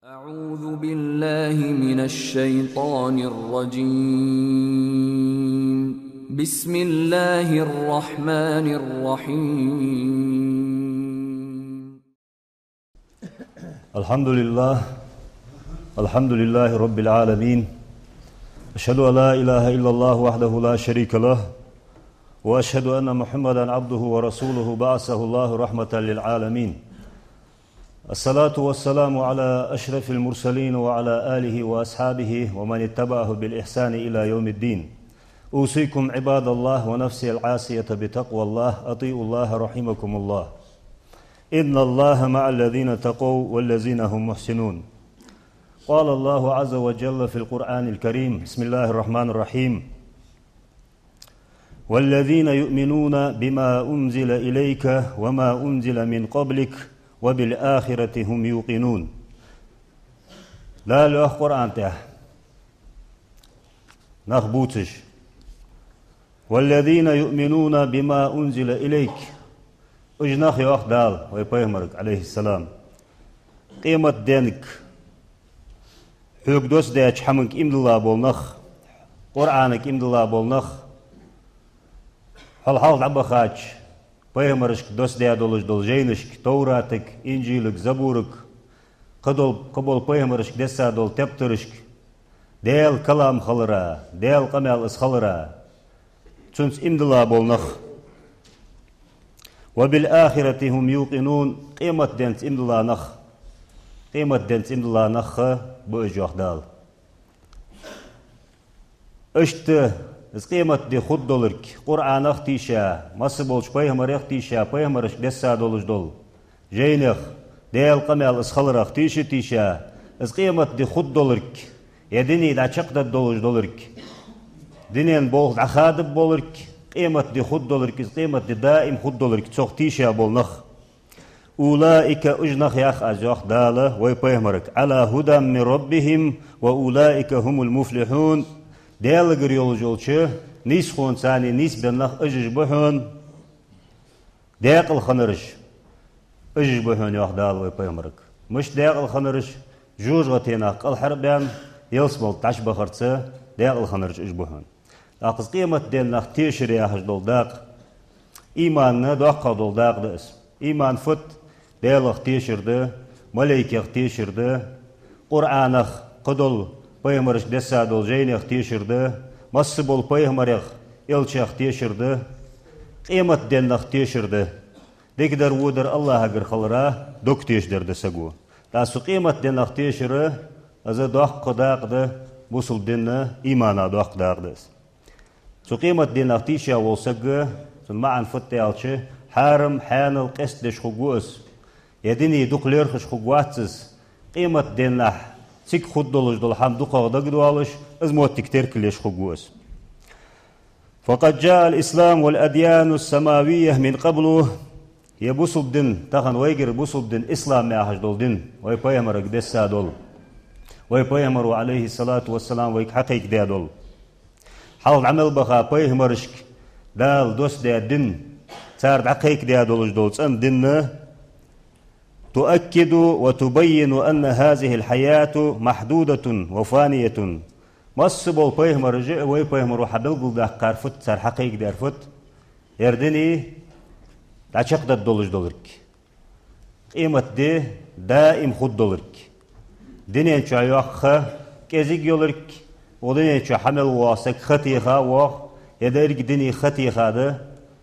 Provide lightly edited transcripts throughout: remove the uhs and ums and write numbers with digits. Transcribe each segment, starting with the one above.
أعوذ بالله من الشيطان الرجيم. بسم الله الرحمن الرحيم. الحمد لله رب العالمين. أشهد أن لا إله إلا الله وحده لا شريك له، وأشهد أن محمدا عبده ورسوله بعثه الله رحمة للعالمين. الصلاة والسلام على أشرف المرسلين وعلى آله وأصحابه ومن اتبعه بالإحسان إلى يوم الدين. أوصيكم عباد الله ونفسي العاصية بتقوى الله، أطيعوا الله رحمكم الله. إن الله مع الذين تقوا والذين هم محسنون. قال الله عز وجل في القرآن الكريم: بسم الله الرحمن الرحيم: والذين يؤمنون بما أنزل إليك وما أنزل من قبلك وبالآخرة هم يوقنون. لا لوح قرآن ته نخبوتش. والذين يؤمنون بما أنزل إليك اجنخ يوخ دال ويبيهمرك عليه السلام. قيمة دينك حق دوس ديش حمنك إمد الله بولنخ، قرآنك إمد الله بولنخ، حال عبا خاج Peygamberişk dost diye doljeynişk, Tevrat'ık, İncil'ik, Zabur'ık, kabul Peygamberişk desa dol teptirişk, del kalam halıra, del kamel ıshalıra, çünkü imdila bolnaq. Ve bil ahireti hum yuqinun, kıymet dens imdila naq, kıymet dens imdila naqı bu öcüq dal. İşte قيمة دي خود دولرك قرآن اختيشا مصبولش بيهمر اختيشا بيهمرش دسا دولش دول جينخ ديل قمال اسخلر اختيشا تيشا از قيمة دي خود دولرك يديني دا چقدر دولش دولرك دينين بول عخادب بولرك قيمة دي خود دولرك از قيمة دي دائم خود دولرك تسوخ تيشا بولنخ أولئك أجنخ ياخ أجوخ دالة ويبيهمرك على هدى من ربهم وأولئك هم المفلحون. Değerli yolcu, nis khonsani nis benlah ajj buhun değerli khanırış ajj buhun yoxdal ve peygamberk muş değerli khanırış jujga tena qal harban yelsbol taş bakhartsa değerli khanırış ajj buhun aqız qiyamat denlah teşri yahj doldaq imanna doqqa doldaq des iman fut değerli teşirdi malaika teşirdi Qur'anaq qadol Peygamberich desa dol jeynex teşirdi, massı bol peygamberich elçex teşirdi, qiyamat dennax teşirdi. Degder wuder Allah agir khalra dok teşderdi sagu. Tasu qiyamat dennax teşiri aza doq qadaqdi busul denna imana doq daqdis. Su qiyamat dennax teşya wolsagı sun ma'an futtelçi haram hanal qesdish khugus. Yedini duqler khish khugwatsiz qiyamat dennax Sik khud doluş dol hamdu qağda gidwalış izmottik terkileş khugwas. Faqad jaa al-islam wal adyan as-samawiyyah min qablu yabusul din taqan waygir busul din islam ma hajdol din way peygamber gdessa dol. Way peygamber alayhi salatu wassalam way haqiq da dol. Hal amal baqa peygamberishk dal dos da din sar haqiq da doluş dol san dinna تؤكد وتبين أن هذه الحياة محدودة وفانية. مصبول بيهمر جاء وي بيهمر وحدل قل قارفت سر حقيق دارفت يردني دعشق دا دولش دولرك قيمة دي دائم خود دولرك دنيا شو يوخ كزيق يولرك ودنيا شو حمل واسك خطيخا وخ يدارك دنيا خطيخا دا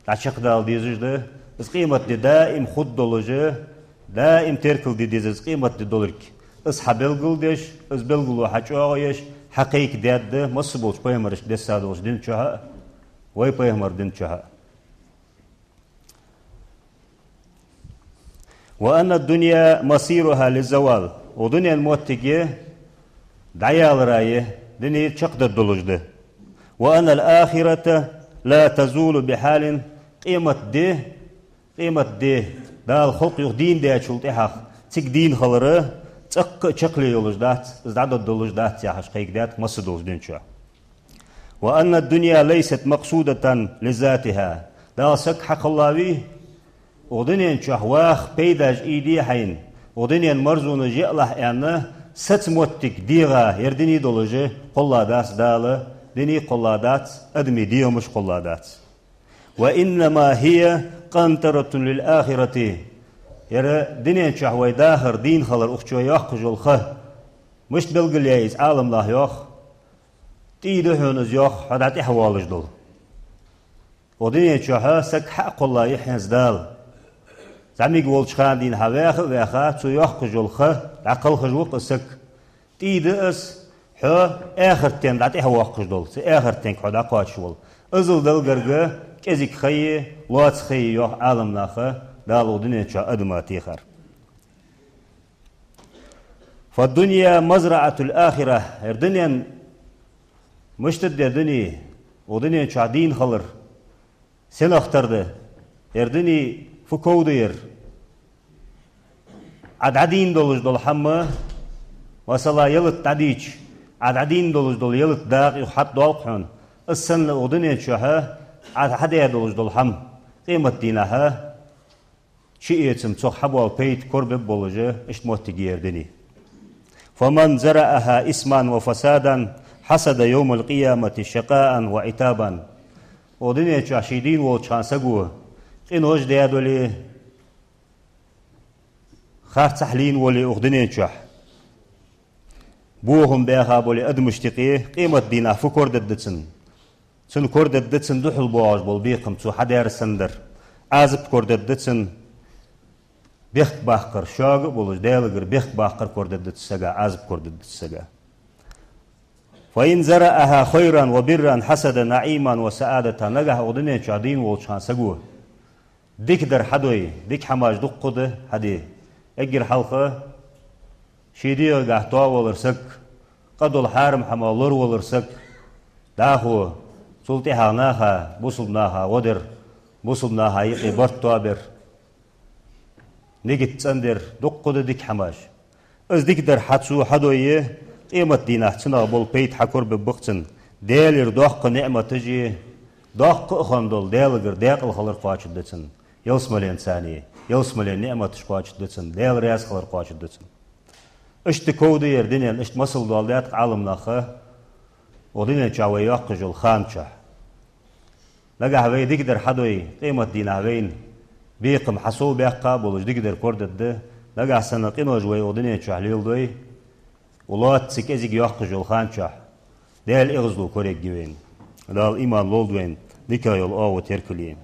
دعشق دا ديزج دا بس قيمة دي دائم خود دولج دائم تركل دي ديزز قيمة دي دولرك اصحاب القلدش از بلقلو حاجوغيش حقيق داد مصبولش بيهمرش دسادوش دين چوها وي بيهمر دين چوها. وأن الدنيا مصيرها للزوال ودنيا الموتقية دعيال رايه دنيا چقدر دولج ده. وأن الآخرة لا تزول بحال قيمة دي دال خلق يخ دين ده شلتها تك دين خلره تك شكله يولجدات ازداد دولجدات يا حقيق دات مصدوج دين شو. وأن الدنيا ليست مقصودة لذاتها دال سك حق اللهوي ودنيا شو واخ بيداج ايدي حين ودنيا مرزون جي الله يعني ستموتك ديغا يردني دولجه قلادات دالة دني قلادات أدمي ديو مش قلادات وإنما هي قنطرة للآخرة يرى دنيا شهوي داخر دين خلر أخشو يخج الخه مش بلغليز عالم الله يخ تيده هنز يخ حدات إحوالج دول ودنيا شهوه سك حق الله يحنز دال زعمي قول شخان دين هواخ ويخا تو يخج الخه عقل خجوق السك تيده اس حو آخر تين دات إحواخج دول آخر تين حدا قاتشول أزل دل قرقه كزيك خي لوات خي يخ عالم ناخه دالو دنيا شا أدماتي خر فالدنيا مزرعة الآخرة الدنيا مشتد الدنيا ودنيا شا دين خلر سن اخترده الدنيا فكودير عدين دولج دول حمه وصلا يلت عديش عدين دولج دول يلت داق يحط دولقحون السن ودنيا شاها عد دولج دول حم قيمة دينها شيء يتم تصحبوا البيت كرب بولجه اشتموت تجيردني فمن زرعها اسما وفسادا حسد يوم القيامة شقاء وعتابا ودنيا شاشيدين وشان سقوه إن وجد يدولي خارت سحلين ولي أخدنين شح بوهم بيها بولي أدمشتقي قيمة دينا فكور ددتسن سن كور ددتسن دحل بواج بول بيقم تو حدير سندر عازب كور ددتسن بيخت باقر شاق بولج ديلغر بيخت باقر كور ددتسجا عازب كور ددتسجا فإن زرعها خيرا وبرا حسد نعيما وسعادة نجح أخدنين شادين وشان سقوه ديك در حدوي ديك حماج دقده حدي اجر حلقه شيديو قحطوا ولرسك قد الحارم حمالور ولرسك داخو سلطي هاناها بوصلناها ودر بوصلناها يقي برتوابر نيجي تصندر دقده ديك حماج از ديك در حدسو حدوي قيمة دينه تنا بول بيت حكور ببقتن ديلر دوق نعمة تجي دوق خندل ديلغر ديقل خلر قاچدتن يوسملين ثاني يوسملين نعمة قاچدتن ديل رياس خلر قاچدتن اشت كودي يردنيا اشت مسل دولات عالم ناخه ودنيا جاوي يقجل خانچه لقى هوي ديقدر حدوي قيمة دينه وين بيقم حسو بيقا بولج ديقدر كوردد لقى سنة قينو جوي ودنيا جاهليل دوي ولات سكيزيق يقجل خانچه ديل اغزلو كوريك جوين دال إيمان لولدوين ديكايل آو تيركلين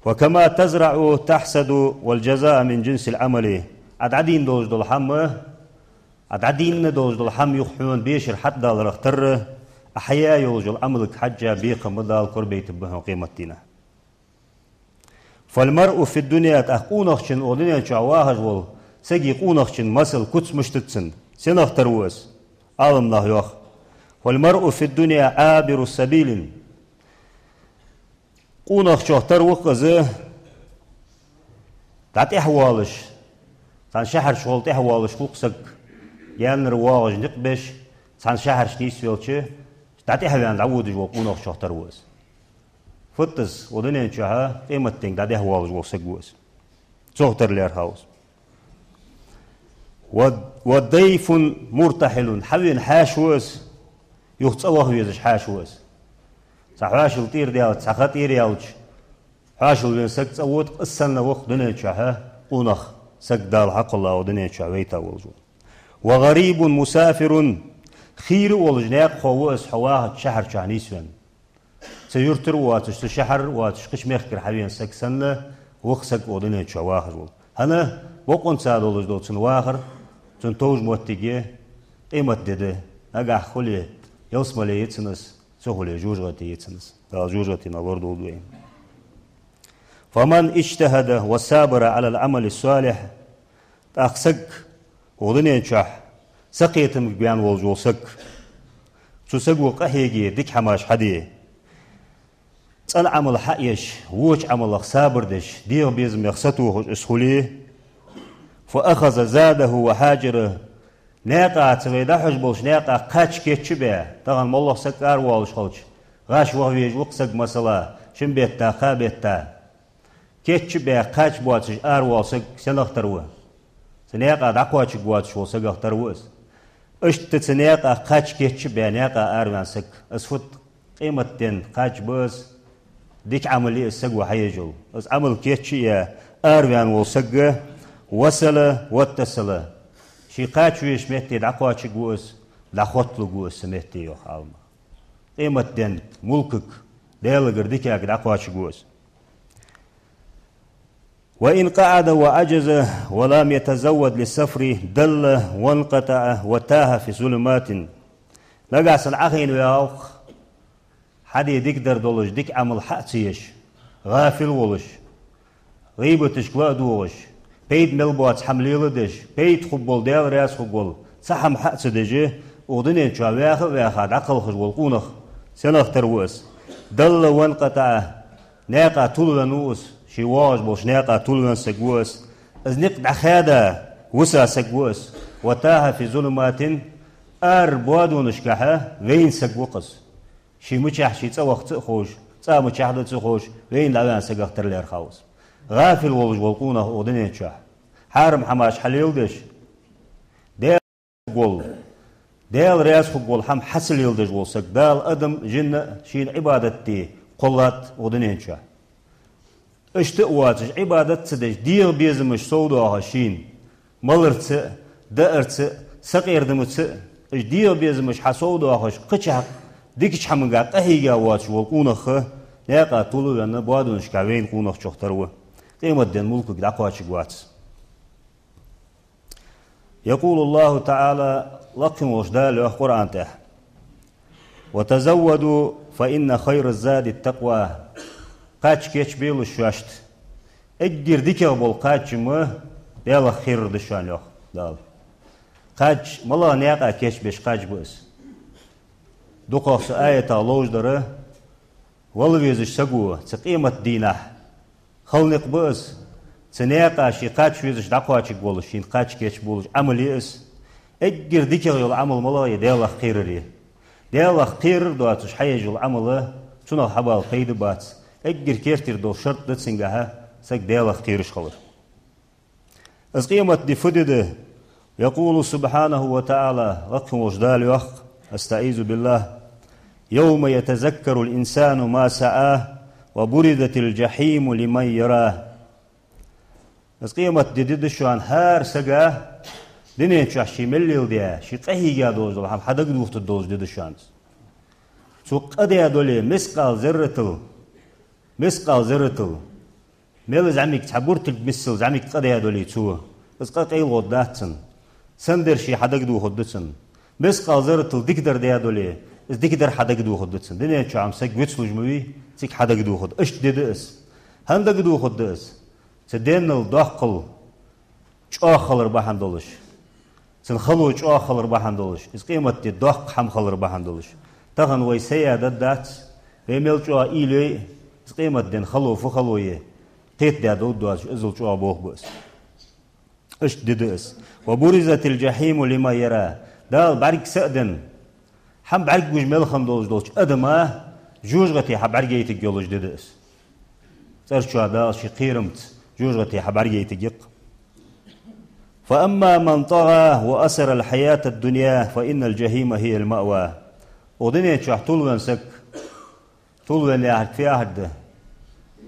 وكما تزرع تحسد والجزاء من جنس العمل عدين دوج دول حم عدين دوج دول حم يخحون بيشر حتى دال رختر أحياء يوج العمل حجة بيق مدال كربيت بهم قيمتنا فالمرء في الدنيا تأقونخشن ودنيا شعواهج وال سجي قونخشن مسل كتس مشتتسن سنختر وس عالم نهيوخ والمرء في الدنيا عابر السبيل قونخ شهتر وقزه تات احوالش تان شهر شغل احوالش قوقسك يعني رواج نقبش تان شهر شنيس يلچه تات احوان عود جو قونخ شهتر وس فتس ودنيا شها قيمة تين تات احوالش وقسك وس شهتر لير هاوس والضيف مرتحل حوين حاشوس يختصوه يزش حاشوس صحاشل طير ديالت صحاتير يالش حاشل بين سك تصوت السنة وقت دنيا شها قونخ سك دال حق الله ودنيا شويتا والجو وغريب مسافر خير والجناق خواس حواه شهر شانيسون سيرتر واتش شهر واتش قش مخكر حبيان سك سنة وقت سك ودنيا شواهر هنا بقون سادولج دول سنواهر تنتوج موتيجي قيمة دده نجح خلي يوسملي يتسنس سهولة جوجغتي يتسنس جوجغتي نور دولوين فمن اجتهد وصابر على العمل الصالح تأخسك ودنيا شح سقيتم بيان والجو سك تسق وقهيجي ديك حماش حدي تسأل عمل حقيش ووش عمل صابر دش دير بيزم يخسطوه اسخوليه فأخذ زاده وحاجره ناقا تريدا حجبوش ناقا قاچ كيتشبه طبعا مالله سكار والش خلش غاش وهويج وقسق مسلا شنبيتا قابيتا كيتشبه قاچ بواتش ار والسك سنختروه سنيقا دعقواتش قوات شو سقق تروس اشت سنيقا قاش كيتش بيانيقا ارمان سك اسفت قيمة دين قاش بس ديك عملي السقوة حيجل اس عمل كيتش يا ارمان وسقه وصله واتصله شي قاش ويش مهتي دعقواتش قوس دعقوتلو قوس سمهتي يو حالما قيمة دين ملكك ديالغر ديكاك دعقواتش قوس وإن قعد وعجز ولم يتزود للسفر دل وانقطع وتاه في ظلمات لقاس العقين وياوخ حدي ديك دولش ديك عمل حقتيش غافل ولش غيبتش كوادوش بيت ملبوات حمليل دش بيت خبول ديال راس خبول صحم حقت دجي ودنين شو وياخد عقل خجول قونخ سنخ تروس دل وانقطع ناقا طول نوس شي واج بوش ناقا طول سقوس از نقد خادا وسا سقوس وتاه في ظلمات بوادو نشكحه وين سقوقس شي مچح شي تصوخ تخوش صا مچح تخوش وين لا سقخ ترلير خاوس غافل ولج والقونه اودني شح حارم حماش حليل دش ديل قول ديل رياس قول حم حسل يلدج وسق دال ادم جن شين عبادتي قلات اودني شح اشتقواتش عبادت تدش دير بيزمش سودوها شين ملرت دأرت سقير دمت اش دير بيزمش حسودوها قچح ديكش حمنقا قهيقا واتش والقونخ ناقا طولو لأن بوادونش كاوين قونخ شوختروه قيمة دين ملكك دعقواتش قواتس يقول الله تعالى لقم وشدال القرآن تح وتزودوا فإن خير الزاد التقوى قاچ كيچ بيلو شواشت اجر ديكر بول قاچ مه بيلا خير دشان يوخ دال قاچ ملا نياقا كيچ بيش قاچ بس دوقوس آية لوج دره والويزش سقوه تقيمة دينه خلنق بس تنياقا شي قاچ ويزش دقواتش بولش شين قاچ كيچ بولش عملي اس اجر ديكر يول عمل ملا يديلا خير ري ديلا خير دواتش حيج العمل تنو حبال قيد بات اجر كيرتر دو شرط دتسنغها سك ديلا خيرش خلر از قيمة دي فدده يقول سبحانه وتعالى رقم وجدال يخ استعيذ بالله يوم يتذكر الإنسان ما سعاه وبردت الجحيم لمن يراه از قيمة دي دشوان هار سقاه دنيا شي مليل ديا شي قهيقا دوز دول هم حدق دوفت الدوز دي دشوان سوق قديا دولي مسقال زرتل ميل زعميك تعبورت المسل زعميك قديا دولي تو بس قيل غداتن سندر شي حدق دو خدتن مسقال زرتل ديكدر ديا دولي از ديكدر حدق دو خدتن دنيا شو عم سق ويتسلوج موي سيك حدق دو خد اش ديدس هندق دو خدس تدين الدقل چاخلر بحندلش سن خلو چاخلر بحندلش از قيمة دي دق حم خلر بحندلش تغن وي سيادة دات ويميل چوا إيلي از قيمة دين خلو فخلوية قيت دي دود دواش ازل چوا بوخ بس اش ديدس وبرزت الجحيم لما يرى دال بارك سأدن حم بارك جوج ملخم دولش دولش ادما جوجغتي حبارجيتك يولش ديدس سرچوا دال شي قيرمت جوجغتي حبارجيتك فأما من طغى وأسر الحياة الدنيا فإن الجحيم هي المأوى ودنيا تشوح طولوان سك طولوان ياحد في أحد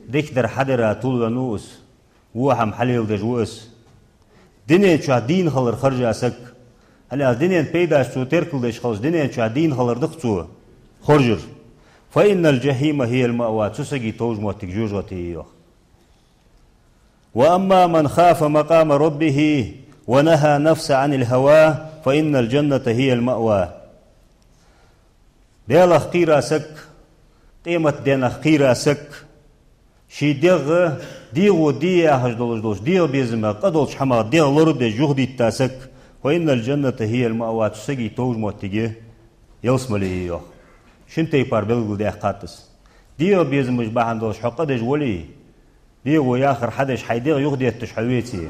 ديك در حدرة طولوان نوس ووحم حليل دجوس دنيا تشوح دين خلر خرجا سك هلا دنيا بيداش تو تركل دش خلص دنيا تشوح دين خلر دقتو خرجر فإن الجحيم هي المأوى تسقي توج موتك جوجوتي يوخ وأما من خاف مقام ربه ونهى نفس عن الهوى فإن الجنة هي المأوى ديال خيرا سك قيمة دين خيرا سك شي ديغو ديا هجدولش ديغ بيزما قدولش حما ديغ لرد جهدي تاسك وإن الجنة هي المأوى تسقي توج موتيجي يوسملي يوخ شنتي بار بلغو دي قاتس ديغ بيزمش باحندولش حقدش ولي ديغو ياخر حدش حيديغ يغدي التشحويتي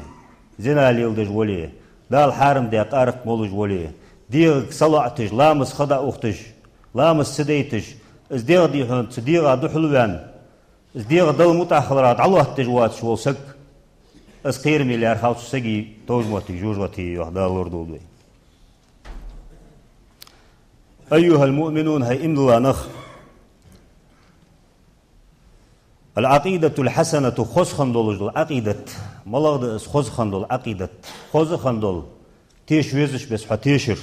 زنا ليلدج ولي دال حارم دي قارق مولج ولي ديغ صلعتج لامس خدا اختج لامس سديتج از ديغ دي هون تديغ دو حلوان از ديغ دل متاخرات الله تجوات شو سك از قیر میلیار خالص سگی توجمتی جوجتی يهدا لوردولوي أيها المؤمنون هاي إملا نخ العقيدة الحسنة خذ خندول العقيدة ملاغد خذ خندول عقيدة خذ خندول تيش ويزش بس حتيشر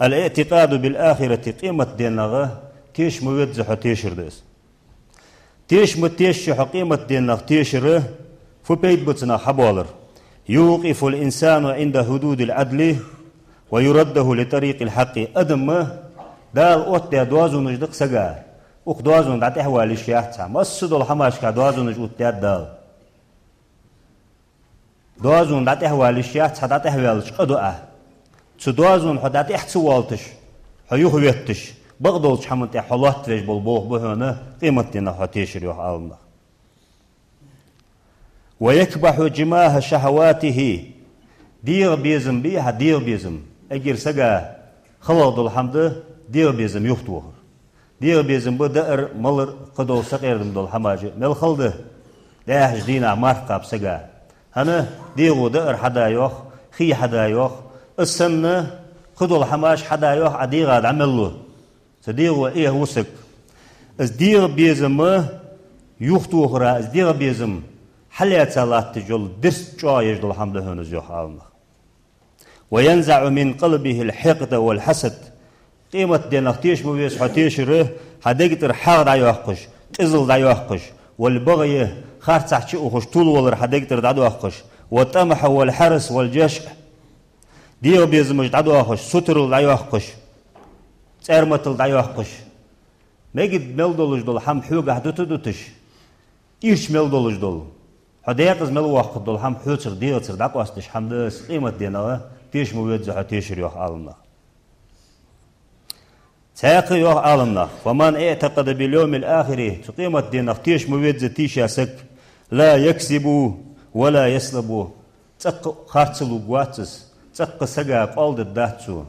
الاعتقاد بالآخرة قيمة دينغة تيش مويدز حتيشر ديس تيش متيش حقيمة دينغ تيشر فبيت بتنا حبالر يوقف الإنسان عند حدود العدل ويرده لطريق الحق أدم دال أوت دوازو نجدق سجا أخ دوازو ندعت أحوال الشياح تام أصدق الحماش كدوازو نجود دال دوازو ندعت أحوال الشياح تدعت أحوال شقدوه تدوازو ندعت إحتوالتش هيوهويتش بغدولش حمنت حلات تريج بالبوخ بهنا قيمتنا حتيشر يوح عالنا ويكبح جماه شهواته دير بيزم بيها دير بيزم أجر سجا خلاد الحمد دير بيزم يفتوه دير بيزم بدأر ملر قدو سقير دم حماجة مل خلده ده جدينا مرقب سجا هنا ديرو دأر حدا يوخ خي حدا يوخ السنة قدو الحماش حدا يوخ عديغاد عمله سديرو إيه وسك از دير بيزم يفتوه را از دير بيزم حليات صلاة تجول درس جايج دل الحمد هنز يوخ عالنا وينزع من قلبه الحقد والحسد قيمة دينك تيش مويس حتيشره حدقتر حقد عيوخش تزل عيوخش والبغي خارتح شئوخش طول ولر حدقتر دعوخش والطمح والحرس والجشع دير بيزمج دعوخش ستر دعوخش ترمتل دعوخش مجد ملدولج دول حم حوق حدوتش إيش ملدولج دول حديقز مل وقت دول هم حوتر ديرتر دعواستش حمدس قيمة دينه تيش مويدز حتيشر يوح عالمنا تاقي يوح عالمنا ومن اعتقد باليوم الآخر قيمة دينه تيش مويدز تيش يسك لا يكسبو ولا يسلبو تق خارتلو قواتس تق سقا قالد الدهتسو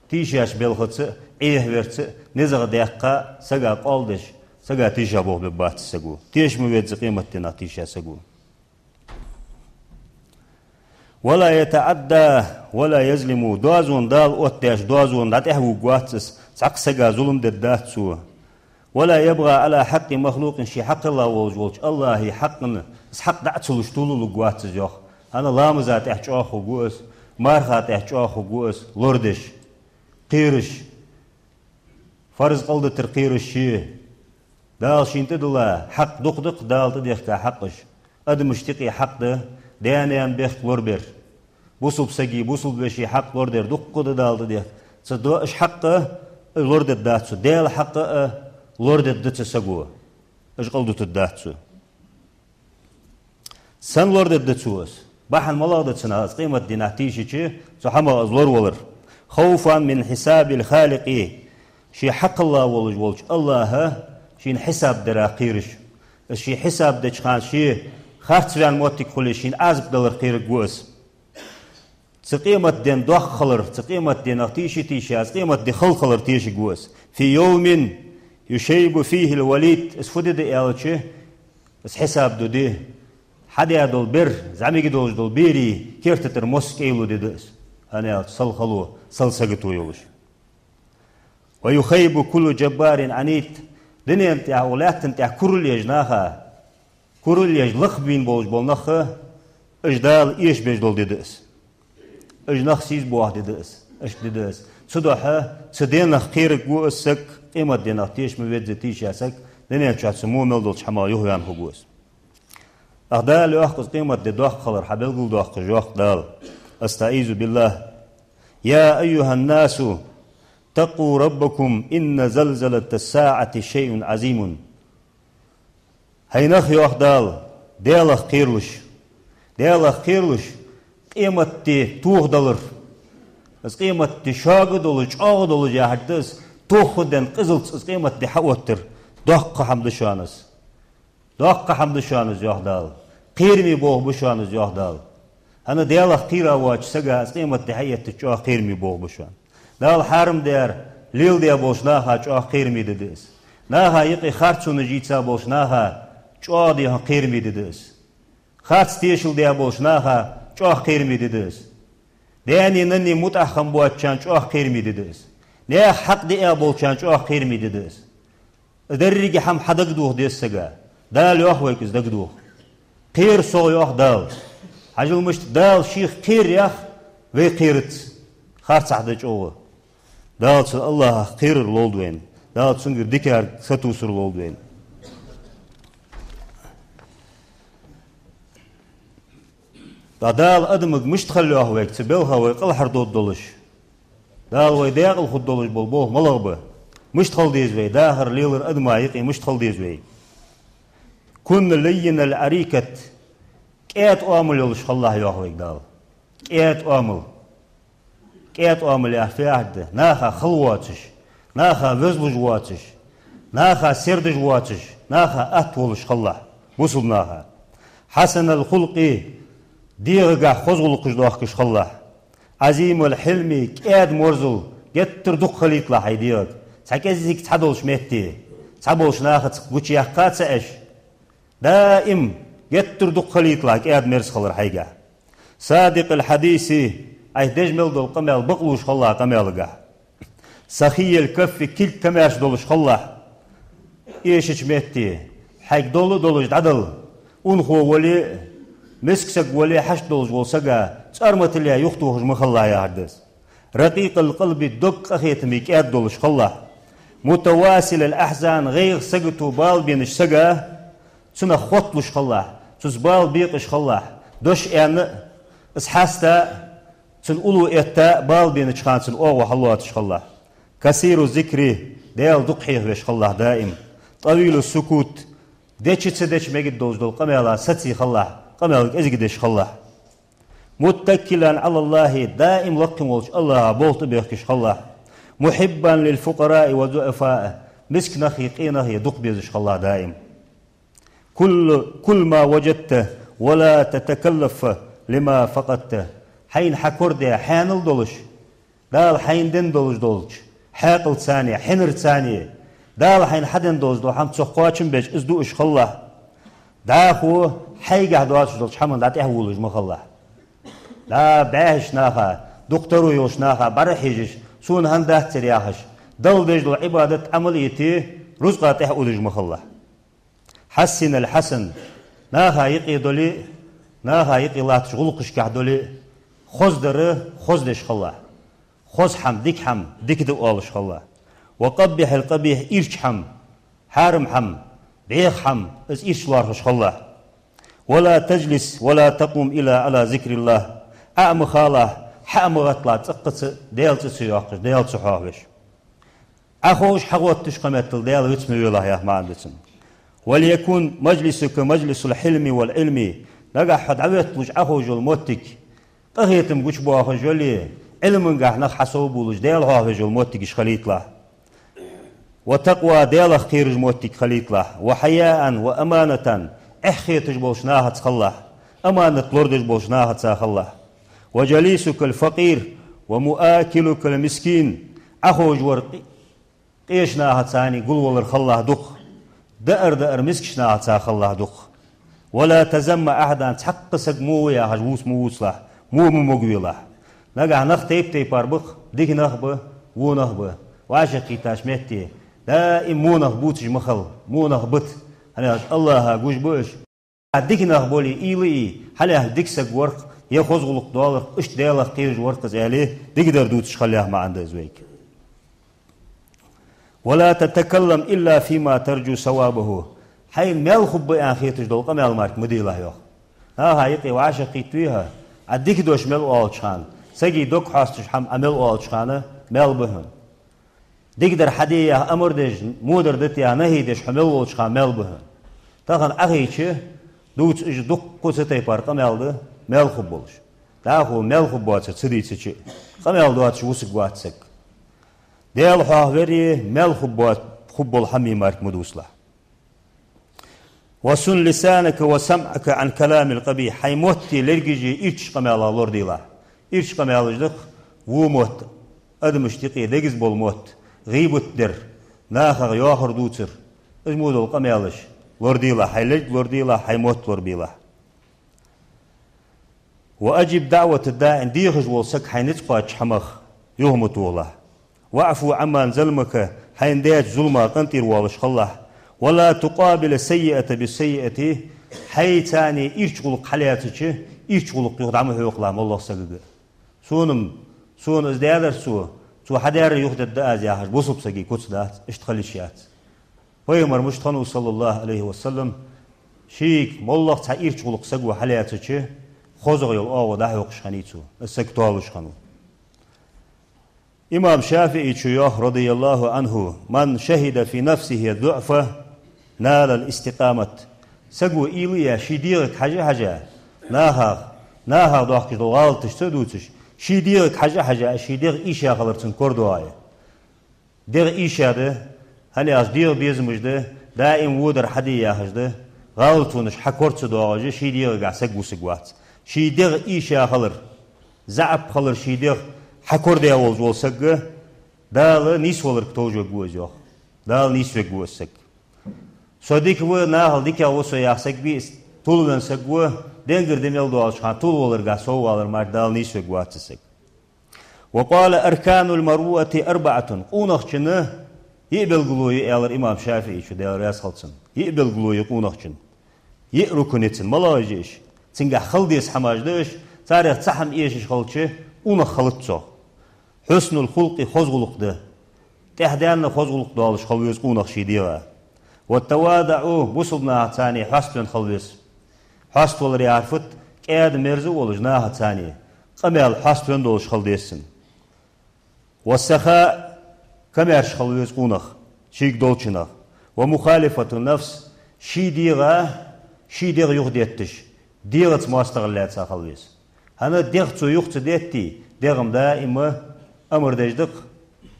تيش ياش بلغتس ايه ورتس نزغ ديقا سقا قالدش سقا تيش ابوه ببات سقو تيش مويدز قيمة دينه تيش يسقو ولا يتعدى ولا يظلم دوازون دال اوتاش دوازون داتهو قواتس سقسقا ظلم دداتسو ولا يبغى على حق مخلوق شي حق الله وجوج الله حق حق دعتلوش طولو قواتس يوخ انا لامزات احجوخو قوس مارخات احجوخو قوس لوردش قيرش فرض قلد ترقيرش شي دال شينتدلا حق دق دال تديخ حقش ادمشتقي حق ده ديانيان بيخ لوربر بوصل سجي بوصل بشي حق لوردر دق ده دال ده صدق ايش حق لورد داتسو ديال حق لورد دت سجوا ايش قلدو تداتسو سن لورد دتسوس بحن ملاده سنا قيمه ديناتيشي صحما ازلور ولر خوفا من حساب الخالق شي حق الله ولج الله شي حساب دراقيرش شي حساب دچخان شي خارتسوان موتك خلشين عزب دلر قير قوس تقيمة دين دوخ خلر تقيمة دين اغتيشي تيشي از قيمة دي خلر تيشي قوس في يوم يشيب فيه الوليد اسفود دي الچه اس حساب دو دي حدا دول بر زعمي دول دول بيري كيرتتر موسكيلو دي دس انا صل خلو صل سقتو يولش ويخيب كل جبار عنيد دنيا انتع ولات انتع كرل يجناها كرل يجلخ بين بوج بولنخ اجدال ايش بيجدول ديدس اجنخ سيز بواه ديدس اش ديدس صدوحة صدينخ قيرك قوسك قيمة دينخ تيش مويدز تيش ياسك دنيا تشعت سمو ملدولش حما يهوان هقوس اغدال يوحقز قيمة دي دوخ خلر حبيلقل دوخ جوخ دال استعيذ بالله يا أيها الناس اتقوا ربكم إن زلزلة الساعة شيء عظيم هينخ يوخ دال ديالخ قيرلش قيمة دي توخ دلر از قيمة دي شاق دولج آغ دولج يا حدث توخ دين قزلت از قيمة دي حوتر دق حمد شانز يوخ دال قيرمي بوغ بشانز يوخ دال أنا ديالخ قيرا واج سقا از قيمة دي حيات تشوخ قيرمي بوغ بشان دال حارم دير ليل ديا بوش ناها تشوخ قيرمي ددس ناها يقي خارتسو نجيتسا بوش ناها تشوخ ديها قيرمي ددس خاص تيشل ديا بولش ناخا چوخ خيرمي ديدس داني نني متأخم بواتشان چوخ خيرمي ديدس نيا حق ديا بولشان چوخ خيرمي ديدس دريجي حم حدق دوخ ديسسگا دال يوخ ويكز دق دوخ خير سو يوخ دال حجل مشت دال شيخ خير يخ وي خيرت خارص عدج اوه دال الله خير لولدوين دال سنگر ديكار ستوسر لولدوين دال ادمك مش تخلوه ويك تبلها ويقل حردود دولش دال ويداق الخد دولش بولبوه ملغبه مش تخل ديز وي داهر ليلر ادما يقي مش تخل ديز وي كن لين العريكة كيات اوامل يلش الله يوه ويك دال كيات اوامل يا فيهد ناخا خلواتش ناخا وزلج واتش ناخا سردج واتش ناخا اتولش خلاه بوصل ناخا حسن الخلق ديغا خزغل قجدوخ كش خلاه عظيم الحلم كياد مرزل جتر دق خليط لا حيديك ساكزيك تحدولش مهتي تحبولش ناخت غوتشي يحقات ساش دائم جتر دق خليط لا كياد مرس خلر حيقا صادق الحديث اي دجمل دول قمال بقلوش خلا قمالقا سخي الكف كل كماش دولش خلا ايش مهتي حق دولش عدل انخو ولي مسكسك ولي حش دولش والسقا صارمت اللي يخطوه مخلا يا عدس رقيق القلب الدق اخيت ميكاد دولش خلا متواصل الاحزان غير سقتو بال بينش سقا سنة خطلش خلا سزبال بيقش خلا دوش ان اسحاستا سن اولو اتا بال بينش خان سن اوه حلواتش خلا كثير الذكر ديال دقحيه وش خلا دائم طويل السكوت ديتش ميجد دوز دول قميلا ستي خلا قميلا ازقدش خلا متكلا على الله دائم لقم ولش الله بولت بيخش خلا محبا للفقراء والضعفاء مسك نخي قينه يدق بيزش خلا دائم كل ما وجدته ولا تتكلف لما فقدته حين حكردي حانل دولش دال حين دن دولش حاقل ثانية حنر ثانية دال حين حدن دول حم تسقواتشن بيش ازدوش خلا داخو حيقه دواتش دولش حمن داتيه ولج مخلا لا باهش ناخا دكتورو يوش ناخا برحيجش سون هنده ترياحش دل دجلو عبادة عمليتي رزقاته ولج مخلا حسن الحسن ناخا يقي دولي ناخا يقي لا تشغلقش كحدولي خزدش خلا خز حم ديك دو اولش خلا وقبح القبيح إيرش حم حارم حم بيخ حم از إيرش لارش خلا ولا تجلس ولا تقوم إلى على ذكر الله أعم خاله حام غطلا تقص ديال تسيوقش ديال تحاوش أخوش حقوت تشقمتل ديال وتسمي الله يا ما عندسن وليكن مجلسك مجلس الحلم والعلم لقى حد عويت لج أخوج الموتك قهيتم قوش بو أخوج ولي علم قاح نخ حسوب ولج ديال هاوج الموتك خليط له وتقوى ديال خير موتك خليط له وحياء وأمانة احخيتج بوشناها تخلاه أمانة لوردج بوشناها تخلاه وجليسك الفقير ومؤاكلك المسكين أخوج ورقي قيشناها تاني قل ولر خلاه دق دأر مسكشناها تخلاه دق ولا تزم أحدا تحق سقمو يا هجوس موس له مو مقوي له نقع نخ تيب أربخ ديك نخبه ونخبه وعشقي تاشمتي دائم مو نخبوتش مخل مو نخبت هلا الله جوج بوش ديك نخبولي إيلي هلا ديك سق ورق ياخذ غلق دولار اش ديال قيرج ورق زاليه تقدر دوتش خليها ما عنده زويك ولا تتكلم الا فيما ترجو ثوابه حين مال خب اخيتش دول قمال مارك مديله يو ها هيقي وعاشقي تويها اديك دوش مال اولشان سقي دوك حاستش حم عمل اولشانه مال بهن تقدر حديه امر دج مودر دتي نهي دش حمل اولشان مال بهن تاخن اخيتش دوت اج دوك قصتي بار قمال مال خبولش تاخو مال خبواتش تريتش قمال دواتش وسق واتسك ديال حاوري مال خبول حمي مارك مدوسله وسن لسانك وسمعك عن كلام القبيح حيموتي لرجي إيش قمال لور ديلا إيش قمال جدك وموت أدمشتقي دجز بالموت غيبت در ناخر ياخر دوتر اجمود القمالش لور ديلا حيلج لور ديلا حيموت لور بيلا وأجب دعوة الداع ديخج والسك حين تقاش حمخ يهمت والله واعفو عمان ظلمك حين ديج ظلمة قنطير والش خله ولا تقابل السيئة بالسيئة حي تاني إيشغلق حياتك إيشغلق يخدمه يقلام الله سجد سون ازدادر سو حدار يخد الداز يا حاج بوصب سجي كتسدات اشتغل الشيات ويمر مشتخنو صلى الله عليه وسلم شيك مولق تا إيشغلق سجوا حياتك خوزغ يل آو ده يقشخنيتو السكتوالش خنو إمام شافعي شيوخ رضي الله عنه من شهد في نفسه الضعف نال الاستقامة سجوا إيليا شديرك حاجة ناها ضحك الغالطش تدوتش شديرك حاجة شدير إيشا خلرتن كردواي دير إيشا ده هني أص دير بيزمج ده دائم ودر حديا هجده غالطونش حكورت دواجه شديرك عسجوا سجوات شدير إيشا خلر زعب خلر شدير حكور ده أول سجى دال نيس ولر كتوجو جوزيو دال نيس وجوزك صديق و ناهل ديك أوسو يحسك بيس طول من سجوا دينجر دميل دوالش خان طول ولر جاسو ولر مار دال نيس وجواتسك وقال أركان المروءة أربعة قونخشنه يقبل قلوي على الإمام شافعي شو ده راس خلصن يقبل قلوي قونخشن يقركنيتن ملاجيش تنجح خلديس حماجدش تاريخ تحم إيش خلتشه قونخ خلتشو حسن الخلق خزغلق ده تهدان خزغلق دالش خلويس قونخ شيديرا والتواضع بوصلنا ثاني حسن خلويس حسن ولري عرفت كاد مرزو ولجناها ثاني قمال حسن دولش خلديسن والسخاء كمارش خلويس قونخ شيك دولشنخ ومخالفة النفس شيديرا يخديتش ديرت ماستغلات خلويس هنا ديرتو يخت ديتي ديرم دائما أمر دجدق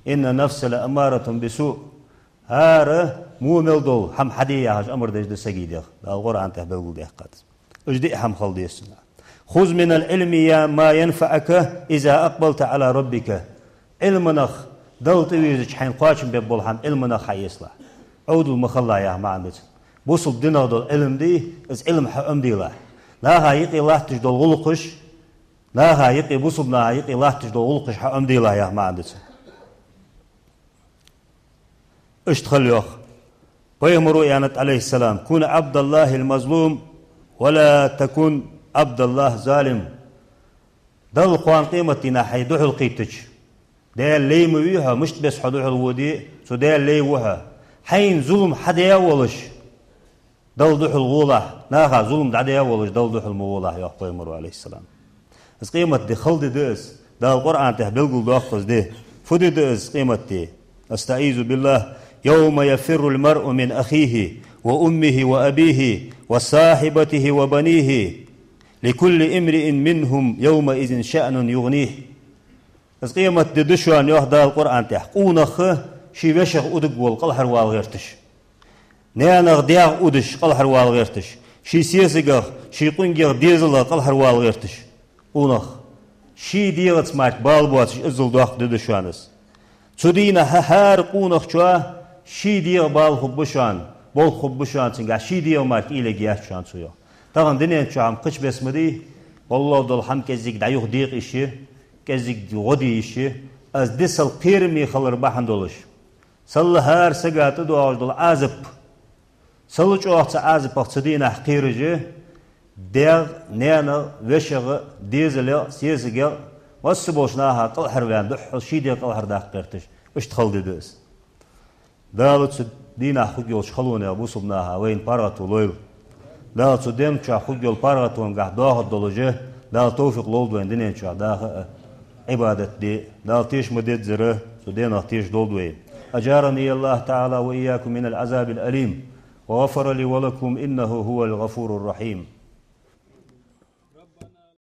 إن نفس لأمارة بسوء هارا مو ملدول هم حديا هاج أمر دجد سجيدير القرآن تهبل ديه قد أجدي هم خلديسنا خذ من العلم يا ما ينفعك إذا أقبلت على ربك علمنخ دلت ويزج حين قاشم ببولهم علمنخ حيصلح عود المخلا يا معمد بوصل دينا دول علم دي إز علم حقم دي له لا هايقي الله تجدول غلقش لا هايقي بوصلنا هايقي الله تجدول غلقش حقم دي له يا معمد اشتغل يوخ بيمرو يانت عليه السلام كون عبد الله المظلوم ولا تكون عبد الله ظالم دل قوان قيمتنا حيدوح القيتج ده اللي مويها مش بس حدوح الودي سو ده اللي وها حين ظلم حدا يولش دل دوح الغولة ناها ظلم دعدا يولش دل دوح المغولة يا بيمرو عليه السلام اس قيمة دي خلد ديس ده القرآن تهبلقل دوخص دي فدي ديس قيمة دي استعيذ بالله يوم يفر المرء من أخيه وأمه وأبيه وصاحبته وبنيه لكل امرئ منهم يومئذ شأن يغنيه از قيمة دشوان يهدى القرآن تحقونخ شي بشغ أدق والقلحر والغيرتش نيانغ دياغ أدش قلحر والغيرتش شي سيسيغ شي قنجر ديزل قلحر والغيرتش قونخ شي ديغت مارك بالبواتش ازل دوخ دشوانس تدين هار قونخ شوا شي ديغ بال خبشان بول خبشان تنجا شي ديغ مارك إلى جيات شان سويا طبعا دنيا شو عم قش بسمدي والله دول حم كزيك دعيوخ ديق إشي كزيك غدي إشي از دسل قيرمي خلر بحن دولش صل هار سقات دواج دول عازب صل جوات عازب اقتصدينا قيرجي ديغ نيانا وشغ ديزل سيزغ وسبوشناها قل حروان دح شي ديغ قل حر داق قرتش اشتخل ديدس دالت دينا خوجوش خلونا بوصلناها وين بارغتو لويل دال تدين شا خوجل بارغتون قاعد داه الدولجه دال توفيق لولد وين دينين شا داه عبادة دي دال تيش مدد زره تدين تيش دولدوين أجارني الله تعالى وإياكم من العذاب الأليم وغفر لي ولكم إنه هو الغفور الرحيم